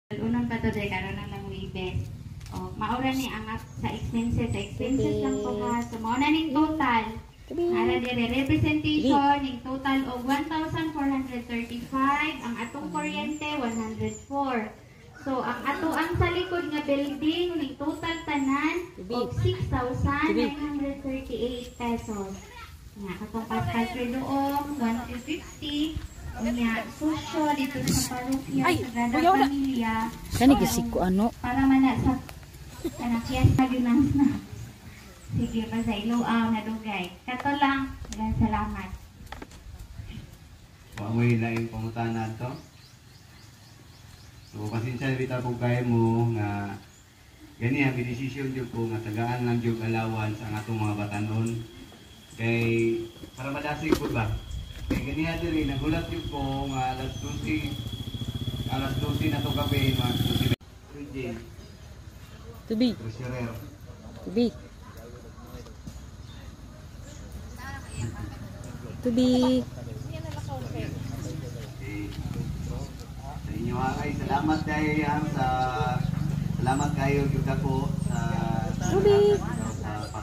Unang pa to day karon na lang best. Oh, maura ni ang sa expenses lang po ha. So mao na ning total. Ara dire representation ning total og 1,435, ang atong kuryente 104. So ang sa likod nga building ning total tanan og 6,938 pesos. Nga katong pascal doong 150. Unya, susyo dito sa parokya sa Gada Pamilya. Kani gisik ko ano? Para man sa fiesta ginang na. Sige, pa sa iluaw na dugay. Kato lang. Maraming salamat. Pamoy laing pangutan na to. So, pasensya bita po kayo mo nga gani ang bidesisyon dyan po nga tagaan lang dyan allowance ang atong mga batanon. Kay, para madasig po ba? Kaya ganyan din, nagulat yung po nga alas 12 na ito gabi, mga 12 Tubi. Treasurer. Tubi. Tubi. Sa inyo ay salamat kayo yan salamat kayo juga po sa Tubi.